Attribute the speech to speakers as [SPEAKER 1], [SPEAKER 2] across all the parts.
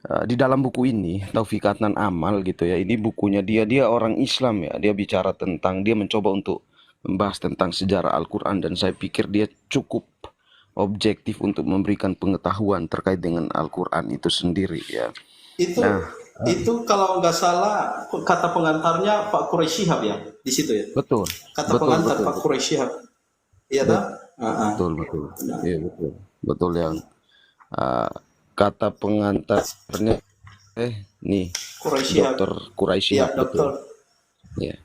[SPEAKER 1] di dalam buku ini Taufikatan Amal gitu ya, ini bukunya dia orang Islam ya, dia bicara tentang, dia mencoba untuk membahas tentang sejarah Al-Quran, dan saya pikir dia cukup objektif untuk memberikan pengetahuan terkait dengan Al-Quran itu sendiri ya.
[SPEAKER 2] Itu
[SPEAKER 1] Nah,
[SPEAKER 2] itu kalau nggak salah kata pengantarnya Pak Quraisy Shihab ya di situ ya.
[SPEAKER 1] betul,
[SPEAKER 2] Kata
[SPEAKER 1] betul,
[SPEAKER 2] pengantar
[SPEAKER 1] betul,
[SPEAKER 2] Pak
[SPEAKER 1] betul,
[SPEAKER 2] Quraisy Shihab. Iya dah.
[SPEAKER 1] betul, betul,
[SPEAKER 2] Nah,
[SPEAKER 1] iya betul, betul yang uh, kata pengantarnya nih
[SPEAKER 2] Quraisy Shihab.
[SPEAKER 1] Dokter Quraisy
[SPEAKER 2] Iya,
[SPEAKER 1] Shihab, betul
[SPEAKER 2] dokter.
[SPEAKER 1] ya.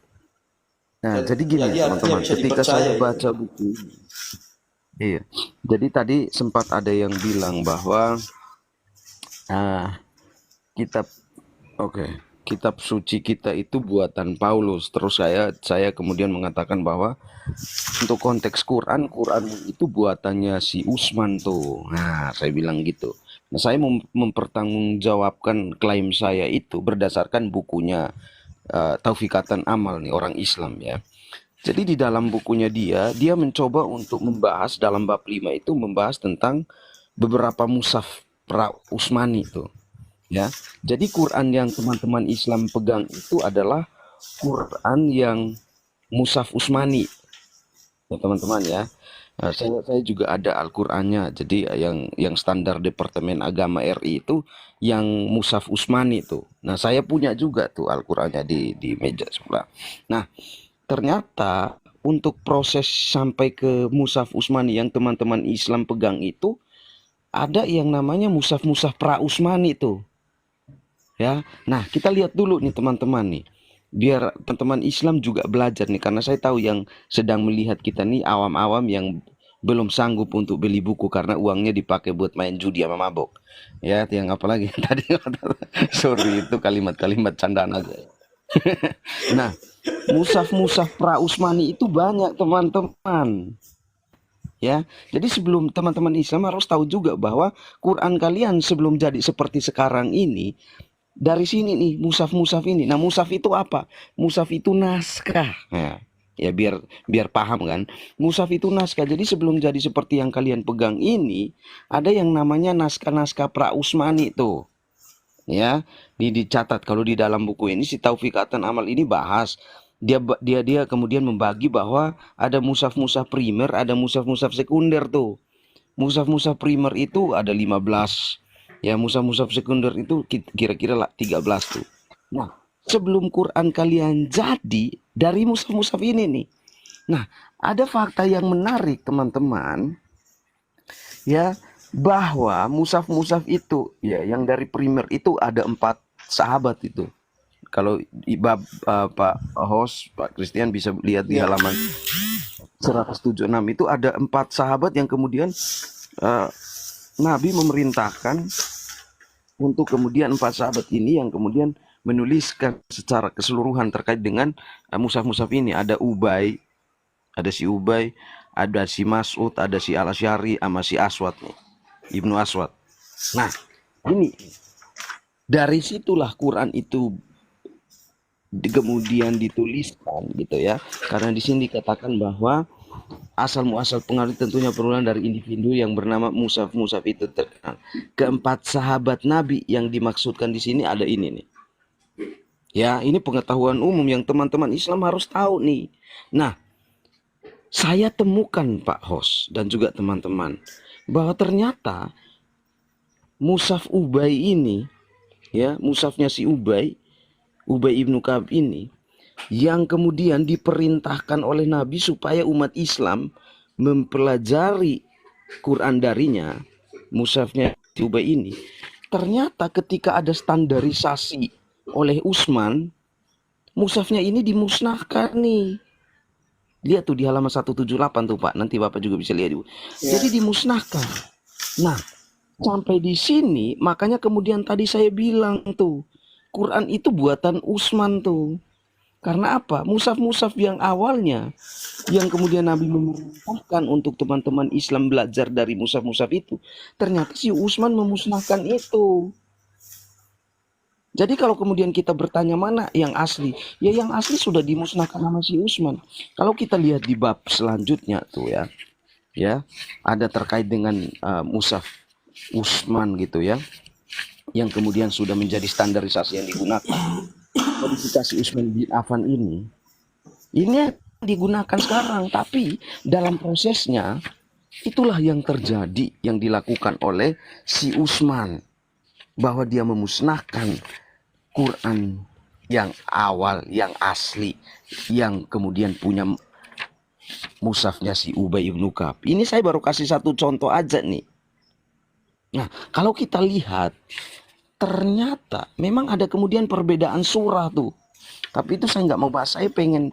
[SPEAKER 1] Nah, jadi gini
[SPEAKER 2] Jadi artinya
[SPEAKER 1] teman-teman,
[SPEAKER 2] bisa
[SPEAKER 1] ketika
[SPEAKER 2] dipercaya
[SPEAKER 1] saya
[SPEAKER 2] itu.
[SPEAKER 1] baca buku ini, iya, jadi tadi sempat ada yang bilang bahwa ah, kitab, oke, kitab suci kita itu buatan Paulus. Terus saya kemudian mengatakan bahwa untuk konteks Quran, Quran itu buatannya si Usman tuh. Nah, saya bilang gitu. Nah, saya mempertanggungjawabkan klaim saya itu berdasarkan bukunya Taufikatan Amal nih, orang Islam ya. Jadi di dalam bukunya dia mencoba untuk membahas dalam bab 5 itu membahas tentang beberapa mushaf pra Utsmani itu ya. Jadi Quran yang teman-teman Islam pegang itu adalah Quran yang mushaf Utsmani ya teman-teman ya. Nah, saya juga ada Al-Qur'annya. Jadi yang standar Departemen Agama RI itu yang mushaf Utsmani itu. Nah, saya punya juga tuh Al-Qur'annya di meja sebelah. Nah, ternyata untuk proses sampai ke mushaf Utsmani yang teman-teman Islam pegang itu ada yang namanya mushaf-mushaf pra-Utsmani tuh ya. Nah, kita lihat dulu nih teman-teman nih. Biar teman-teman Islam juga belajar nih, karena saya tahu yang sedang melihat kita nih awam-awam yang belum sanggup untuk beli buku karena uangnya dipakai buat main judi sama mabok. Ya, yang apalagi tadi sorry itu kalimat-kalimat candaan aja. Nah, musaf-musaf pra-Utsmani itu banyak teman-teman. Ya, jadi sebelum teman-teman Islam harus tahu juga bahwa Quran kalian sebelum jadi seperti sekarang ini, dari sini nih musaf-musaf ini. Nah, musaf itu apa? Musaf itu naskah. Nah, ya biar biar paham kan. Musaf itu naskah. Jadi sebelum jadi seperti yang kalian pegang ini, ada yang namanya naskah-naskah pra-Utsmani tuh. Ya, dicatat kalau di dalam buku ini si Taufikatan Amal ini bahas dia kemudian membagi bahwa ada musaf-musaf primer, ada musaf-musaf sekunder tuh. Musaf-musaf primer itu ada 15. Ya, musaf-musaf sekunder itu kira-kira lah 13 tuh. Nah, sebelum Quran kalian jadi dari musaf-musaf ini nih. Nah, ada fakta yang menarik teman-teman ya, bahwa musaf-musaf itu ya yang dari primer itu ada 4 sahabat itu. Kalau bab Pak host Pak Christian bisa lihat di
[SPEAKER 2] Ya.
[SPEAKER 1] halaman 176 itu ada 4 sahabat yang kemudian eh, Nabi memerintahkan untuk kemudian 4 sahabat ini yang kemudian menuliskan secara keseluruhan terkait dengan musaf-musaf ini. Ada Ubay, ada si Ubay, ada si Mas'ud, ada si Al-Asy'ari, sama si Aswad nih, Ibnu Aswad. Nah, ini dari situlah Quran itu kemudian dituliskan gitu ya. Karena di sini dikatakan bahwa asal muasal pengaruh tentunya penurunan dari individu yang bernama Musaf itu terkenal. Keempat sahabat Nabi yang dimaksudkan di sini ada ini nih. Ya, ini pengetahuan umum yang teman-teman Islam harus tahu nih. Nah, saya temukan Pak Host dan juga teman-teman bahwa ternyata Musaf Ubay ini, ya, musafnya si Ubay ibnu Ka'ab ini, yang kemudian diperintahkan oleh Nabi supaya umat Islam mempelajari Quran darinya, mushafnya Ubay ini. Ternyata ketika ada standarisasi oleh Utsman, mushafnya ini dimusnahkan nih. Lihat tuh di halaman 178 tuh Pak, nanti Bapak juga bisa lihat.
[SPEAKER 2] Ya.
[SPEAKER 1] Jadi dimusnahkan. Nah, sampai di sini makanya kemudian tadi saya bilang tuh, Quran itu buatan Utsman tuh. Karena apa? Musaf-musaf yang awalnya yang kemudian Nabi memerintahkan untuk teman-teman Islam belajar dari musaf-musaf itu, ternyata si Utsman memusnahkan itu. Jadi kalau kemudian kita bertanya mana yang asli, ya yang asli sudah dimusnahkan sama si Utsman. Kalau kita lihat di bab selanjutnya tuh ya ada terkait dengan musaf Utsman gitu ya. yang kemudian sudah menjadi standarisasi yang digunakan. Modifikasi Utsman bin Affan ini yang digunakan sekarang, tapi dalam prosesnya itulah yang terjadi, yang dilakukan oleh si Utsman, bahwa dia memusnahkan Quran yang awal, yang asli, yang kemudian punya mushafnya si Ubay ibn Ka'ab. Ini saya baru kasih satu contoh aja nih. Nah, kalau kita lihat, ternyata memang ada kemudian perbedaan surah tuh. Tapi itu saya nggak mau bahas. Saya pengen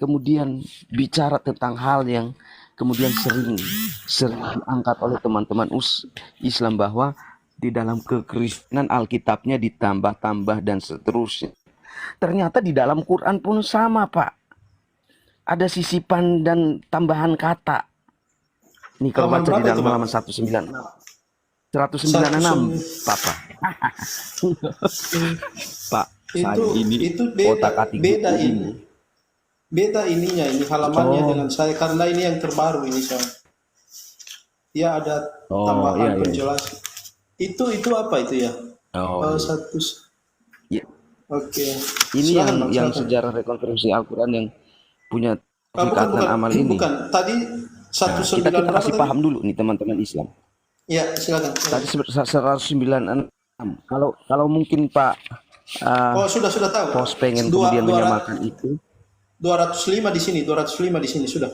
[SPEAKER 1] kemudian bicara tentang hal yang kemudian sering diangkat oleh teman-teman Islam, bahwa di dalam kekristenan Alkitabnya ditambah-tambah dan seterusnya. Ternyata di dalam Quran pun sama, Pak. Ada sisipan dan tambahan kata. Nih kalau
[SPEAKER 2] Halaman
[SPEAKER 1] baca di
[SPEAKER 2] berapa itu,
[SPEAKER 1] dalam
[SPEAKER 2] Pak?
[SPEAKER 1] halaman 196, Papa. Pak, saya ini
[SPEAKER 2] Itu
[SPEAKER 1] otak-atik
[SPEAKER 2] beda
[SPEAKER 1] buku
[SPEAKER 2] ini. Beda ininya, ini halamannya dengan saya, karena ini yang terbaru ini saya. Ya ada
[SPEAKER 1] Oh,
[SPEAKER 2] tambahan
[SPEAKER 1] iya.
[SPEAKER 2] penjelasan. Itu apa itu ya?
[SPEAKER 1] Oh, iya.
[SPEAKER 2] Satu.
[SPEAKER 1] Ya,
[SPEAKER 2] Oke.
[SPEAKER 1] ini
[SPEAKER 2] Silakan, Bang,
[SPEAKER 1] yang
[SPEAKER 2] silakan.
[SPEAKER 1] sejarah rekonstruksi Al-Quran yang punya
[SPEAKER 2] Bukan,
[SPEAKER 1] ikatan amal ini.
[SPEAKER 2] bukan. Tadi
[SPEAKER 1] Nah,
[SPEAKER 2] 19
[SPEAKER 1] kita
[SPEAKER 2] berapa
[SPEAKER 1] kasih
[SPEAKER 2] tadi?
[SPEAKER 1] paham dulu nih teman-teman Islam.
[SPEAKER 2] Ya, silakan.
[SPEAKER 1] Tadi 196. Kalau mungkin Pak
[SPEAKER 2] Oh, sudah tahu.
[SPEAKER 1] Pos pengen kemudian
[SPEAKER 2] 200
[SPEAKER 1] menyamakan itu.
[SPEAKER 2] 205 di sini, 205 di sini sudah.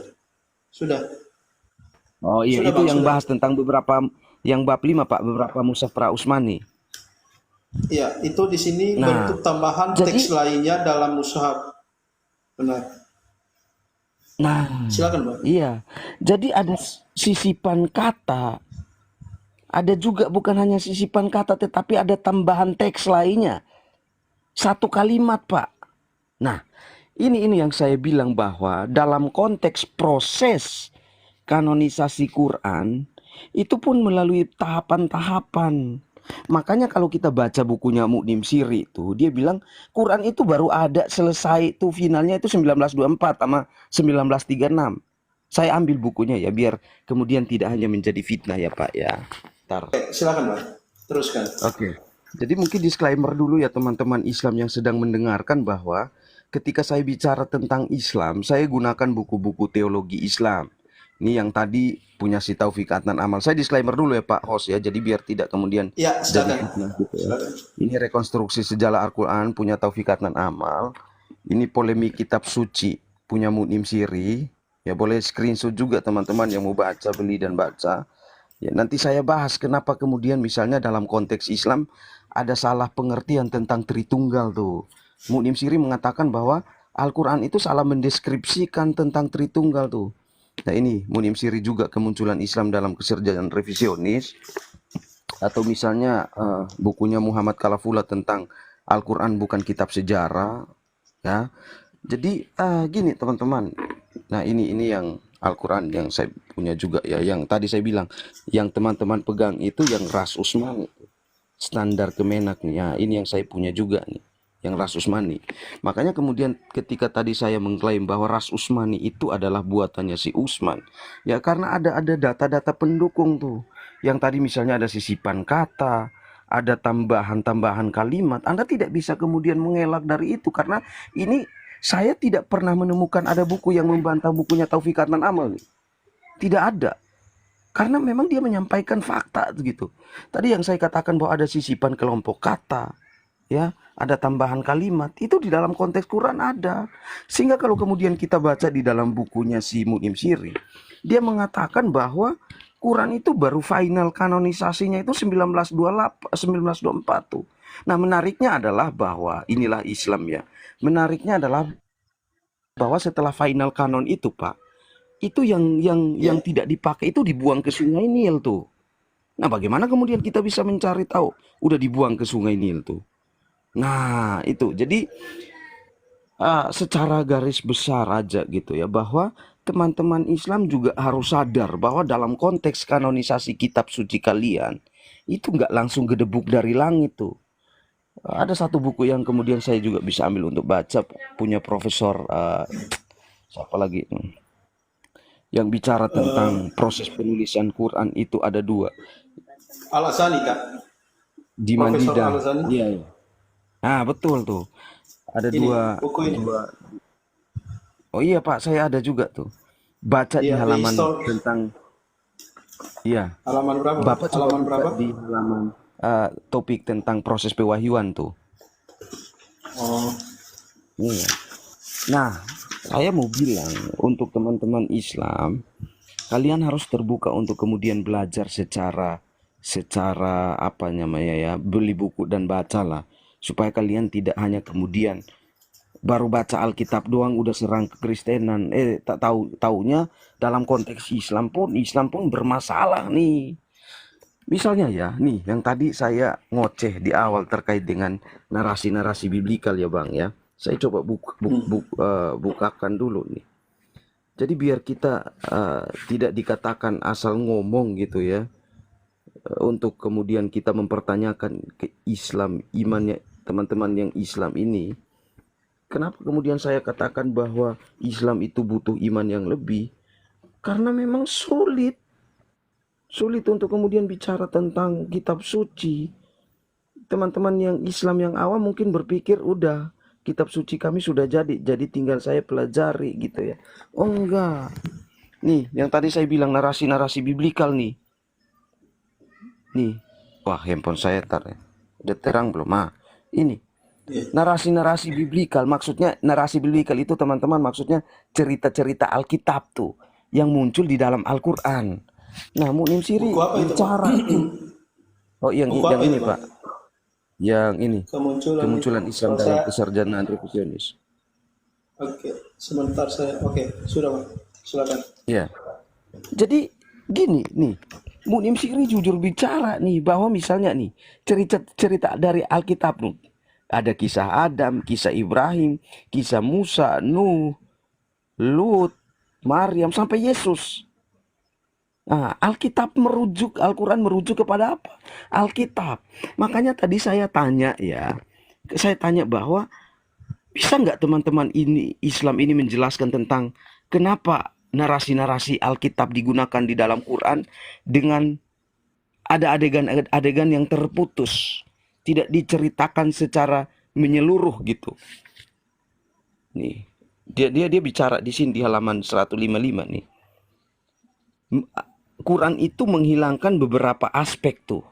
[SPEAKER 1] Oh iya,
[SPEAKER 2] Sudah,
[SPEAKER 1] itu
[SPEAKER 2] Bang,
[SPEAKER 1] yang
[SPEAKER 2] sudah.
[SPEAKER 1] bahas tentang beberapa, yang bab 5 Pak, beberapa mushaf pra Utsmani.
[SPEAKER 2] Ya, itu di sini
[SPEAKER 1] Nah,
[SPEAKER 2] bentuk tambahan
[SPEAKER 1] jadi
[SPEAKER 2] teks lainnya dalam mushaf. Benar.
[SPEAKER 1] nah,
[SPEAKER 2] Silakan, Bang.
[SPEAKER 1] iya. Jadi ada sisipan kata. Ada juga bukan hanya sisipan kata, tetapi ada tambahan teks lainnya. Satu kalimat, Pak. Nah, ini yang saya bilang bahwa dalam konteks proses kanonisasi Quran, itu pun melalui tahapan-tahapan. Makanya kalau kita baca bukunya Mu'nim Siri itu, dia bilang Quran itu baru ada selesai itu finalnya itu 1924 sama 1936. Saya ambil bukunya ya, biar kemudian tidak hanya menjadi fitnah ya Pak ya. Ntar.
[SPEAKER 2] Silakan, Bang. Teruskan.
[SPEAKER 1] Oke. Jadi mungkin disclaimer dulu ya teman-teman Islam yang sedang mendengarkan, bahwa ketika saya bicara tentang Islam, saya gunakan buku-buku teologi Islam. Ini yang tadi punya si Taufik Adnan Amal. Saya disclaimer dulu ya Pak host ya, jadi biar tidak kemudian
[SPEAKER 2] Ya,
[SPEAKER 1] jadi
[SPEAKER 2] silakan.
[SPEAKER 1] fitnah gitu ya.
[SPEAKER 2] Silakan.
[SPEAKER 1] Ini rekonstruksi sejarah Al-Quran punya Taufik Adnan Amal. Ini polemik kitab suci punya Mu'nim Siri. Ya boleh screenshot juga teman-teman yang mau baca, beli dan baca. Ya nanti saya bahas kenapa kemudian misalnya dalam konteks Islam ada salah pengertian tentang Tritunggal tuh. Mu'nim Siri mengatakan bahwa Al-Quran itu salah mendeskripsikan tentang Tritunggal tuh. Nah ini Mu'nim Siri juga kemunculan Islam dalam keserjaan revisionis. Atau misalnya bukunya Muhammad Kalafula tentang Al-Quran bukan kitab sejarah. Ya. Jadi gini teman-teman. Nah ini yang Al-Quran yang saya punya juga ya. Yang tadi saya bilang, yang teman-teman pegang itu yang Ras Utsmani. Standar Kemenak nih. Ya, ini yang saya punya juga nih. Yang Ras Utsmani. Makanya kemudian ketika tadi saya mengklaim bahwa Ras Utsmani itu adalah buatannya si Utsman, ya karena ada data-data pendukung tuh. Yang tadi misalnya ada sisipan kata, ada tambahan-tambahan kalimat. Anda tidak bisa kemudian mengelak dari itu, karena ini saya tidak pernah menemukan ada buku yang membantah bukunya Taufik Adnan Amal nih. Tidak ada. Karena memang dia menyampaikan fakta gitu. Tadi yang saya katakan bahwa ada sisipan kelompok kata, ya, ada tambahan kalimat, itu di dalam konteks Quran ada. Sehingga kalau kemudian kita baca di dalam bukunya si Mu'nim Siri, dia mengatakan bahwa Quran itu baru final kanonisasinya itu 1924 tuh. Nah, menariknya adalah bahwa inilah Islam ya. Menariknya adalah bahwa setelah final kanon itu, Pak, itu yang tidak dipakai itu dibuang ke Sungai Nil tuh. Nah, bagaimana kemudian kita bisa mencari tahu udah dibuang ke Sungai Nil tuh? Nah, itu. Jadi secara garis besar aja gitu ya, bahwa teman-teman Islam juga harus sadar bahwa dalam konteks kanonisasi kitab suci kalian itu nggak langsung gedebuk dari langit tuh. Ada satu buku yang kemudian saya juga bisa ambil untuk baca, punya Profesor siapa lagi yang bicara tentang proses penulisan Quran itu ada 2.
[SPEAKER 2] Al-Asani, Kak.
[SPEAKER 1] di
[SPEAKER 2] Profesor
[SPEAKER 1] Mandida.
[SPEAKER 2] Al-Ghazali.
[SPEAKER 1] Iya, iya. Ah, betul tuh. Ada
[SPEAKER 2] Ini buku ini.
[SPEAKER 1] dua. Oh iya Pak, saya ada juga tuh. Baca di
[SPEAKER 2] Iya, The
[SPEAKER 1] halaman
[SPEAKER 2] History.
[SPEAKER 1] tentang, iya.
[SPEAKER 2] Halaman berapa?
[SPEAKER 1] Bapak coba
[SPEAKER 2] Halaman
[SPEAKER 1] buka
[SPEAKER 2] berapa?
[SPEAKER 1] di halaman topik tentang proses pewahyuan tuh.
[SPEAKER 2] Oh,
[SPEAKER 1] Iya. Nah, saya mau bilang untuk teman-teman Islam, kalian harus terbuka untuk kemudian belajar secara apa namanya ya, beli buku dan bacalah supaya kalian tidak hanya kemudian baru baca Alkitab doang udah serang kekristenan. Tak taunya dalam konteks Islam pun bermasalah nih. Misalnya ya, nih yang tadi saya ngoceh di awal terkait dengan narasi-narasi biblikal ya Bang ya. Saya coba bukakan dulu nih. Jadi biar kita tidak dikatakan asal ngomong gitu ya. Untuk kemudian kita mempertanyakan ke Islam, imannya teman-teman yang Islam ini. Kenapa kemudian saya katakan bahwa Islam itu butuh iman yang lebih? Karena memang sulit untuk kemudian bicara tentang kitab suci. Teman-teman yang Islam yang awam mungkin berpikir udah kitab suci kami sudah jadi tinggal saya pelajari gitu ya. Oh enggak. Nih, yang tadi saya bilang narasi-narasi biblikal nih. Nih. Wah, handphone saya tar ya. Udah terang belum? Ah, ini.
[SPEAKER 2] iya.
[SPEAKER 1] Narasi-narasi biblikal, maksudnya narasi biblikal itu teman-teman maksudnya cerita-cerita Alkitab tuh yang muncul di dalam Al-Qur'an. Nah, Munim Siri
[SPEAKER 2] Buku apa itu, Pak?
[SPEAKER 1] bicara. Oh, yang
[SPEAKER 2] Buku apa
[SPEAKER 1] ini,
[SPEAKER 2] itu, Pak?
[SPEAKER 1] Pak. Yang ini,
[SPEAKER 2] Kemunculan itu.
[SPEAKER 1] kemunculan Islam
[SPEAKER 2] Oh,
[SPEAKER 1] dalam
[SPEAKER 2] saya,
[SPEAKER 1] kesarjanaan revisionis.
[SPEAKER 2] oke, sebentar saya, oke, sudah Pak, silakan.
[SPEAKER 1] Ya. Jadi gini nih, Munim Siri jujur bicara nih bahwa misalnya nih cerita-cerita dari Alkitab nih. Ada kisah Adam, kisah Ibrahim, kisah Musa, Nuh, Lut, Maryam sampai Yesus. Nah, Al-Quran merujuk kepada apa? Alkitab. Makanya tadi saya tanya bahwa bisa nggak teman-teman ini Islam ini menjelaskan tentang kenapa narasi-narasi Alkitab digunakan di dalam Quran dengan ada adegan-adegan yang terputus, tidak diceritakan secara menyeluruh gitu. Nih, dia bicara di sini di halaman 155 nih. Quran itu menghilangkan beberapa aspek tuh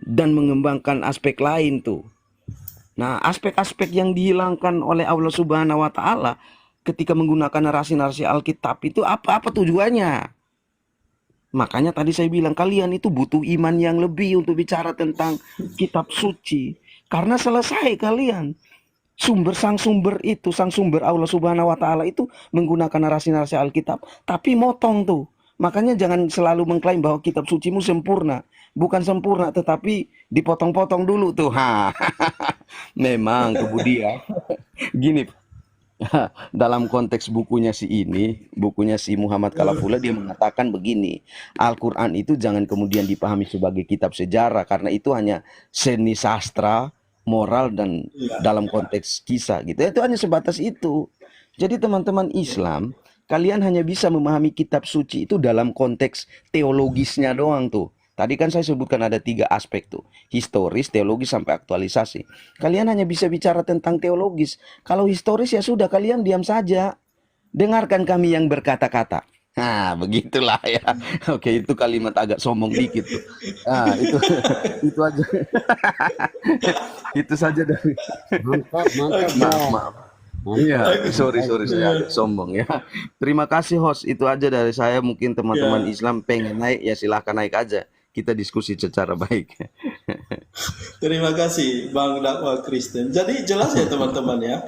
[SPEAKER 1] dan mengembangkan aspek lain tuh. Nah, aspek-aspek yang dihilangkan oleh Allah Subhanahu wa taala ketika menggunakan narasi-narasi Alkitab itu apa tujuannya? Makanya tadi saya bilang kalian itu butuh iman yang lebih untuk bicara tentang kitab suci. Karena selesai kalian. Sang sumber Allah Subhanahu wa taala itu menggunakan narasi-narasi Alkitab, tapi motong tuh. Makanya jangan selalu mengklaim bahwa kitab sucimu sempurna. Bukan sempurna tetapi dipotong-potong dulu tuh. Ha. Memang kemudian gini dalam konteks bukunya si Muhammad Kalafula dia mengatakan begini, Al-Qur'an itu jangan kemudian dipahami sebagai kitab sejarah karena itu hanya seni sastra, moral dan
[SPEAKER 2] Iya.
[SPEAKER 1] dalam konteks kisah gitu. Itu hanya sebatas itu. Jadi teman-teman Islam, kalian hanya bisa memahami kitab suci itu dalam konteks teologisnya doang tuh. Tadi kan saya sebutkan ada 3 aspek tuh. Historis, teologis, sampai aktualisasi. Kalian hanya bisa bicara tentang teologis. Kalau historis ya sudah kalian diam saja. Dengarkan kami yang berkata-kata. Nah, begitulah ya. Oke, itu kalimat agak sombong dikit tuh. Nah, itu aja. Itu saja dari maaf. Iya, sorry saya agak sombong ya. Terima kasih host, itu aja dari saya. Mungkin teman-teman
[SPEAKER 2] Ya,
[SPEAKER 1] Islam pengen naik ya silahkan naik aja. Kita diskusi secara baik.
[SPEAKER 2] terima kasih Bang Dakwah Kristen. Jadi jelas ya teman-teman ya.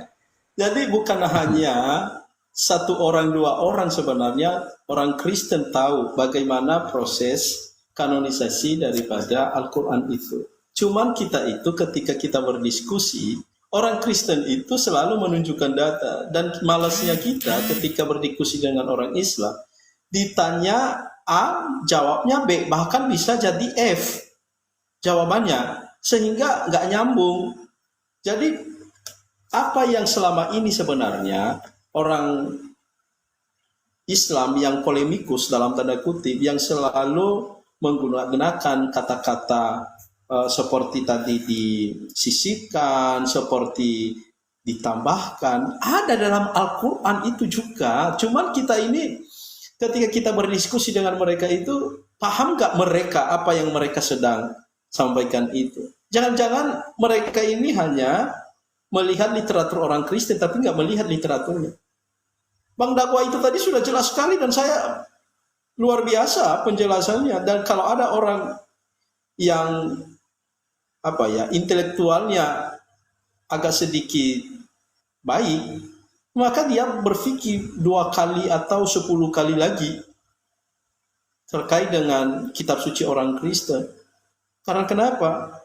[SPEAKER 2] Jadi bukan hanya satu orang, dua orang sebenarnya orang Kristen tahu bagaimana proses kanonisasi daripada Al-Quran itu. Cuman kita itu ketika kita berdiskusi, orang Kristen itu selalu menunjukkan data. Dan malasnya kita ketika berdiskusi dengan orang Islam, ditanya A, jawabnya B, bahkan bisa jadi F jawabannya, sehingga nggak nyambung. Jadi apa yang selama ini sebenarnya orang Islam yang polemikus dalam tanda kutip, yang selalu menggunakan kata-kata seperti tadi disisipkan, seperti ditambahkan, ada dalam Al-Quran itu juga. Cuman kita ini ketika kita berdiskusi dengan mereka itu, paham nggak mereka apa yang mereka sedang sampaikan itu? Jangan-jangan mereka ini hanya melihat literatur orang Kristen, tapi nggak melihat literaturnya. Bang Dakwa itu tadi sudah jelas sekali dan saya luar biasa penjelasannya. Dan kalau ada orang yang intelektualnya agak sedikit baik, maka dia berpikir 2 kali atau 10 kali lagi terkait dengan kitab suci orang Kristen. Karena kenapa?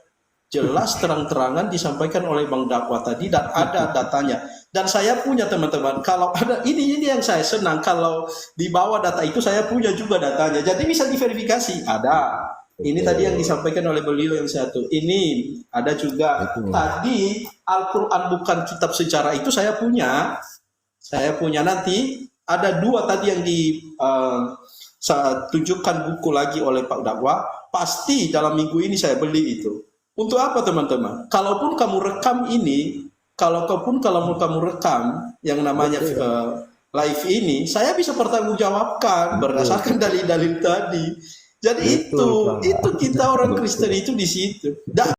[SPEAKER 2] Jelas terang-terangan disampaikan oleh Bang Dakwa tadi dan ada datanya. Dan saya punya teman-teman, kalau ada ini yang saya senang, kalau di bawah data itu saya punya juga datanya. Jadi bisa diverifikasi, ada. Ini tadi yang disampaikan oleh beliau yang satu. Ini ada juga. Tadi Al-Quran bukan kitab sejarah itu saya punya. Saya punya nanti ada 2 tadi yang saya tunjukkan buku lagi oleh Pak Dakwa. Pasti dalam minggu ini saya beli itu. Untuk apa teman-teman? Kalaupun kamu rekam ini, kalau kamu rekam yang namanya live ini, saya bisa pertanggungjawabkan berdasarkan dalil-dalil tadi. Jadi itu kita orang Kristen itu di situ.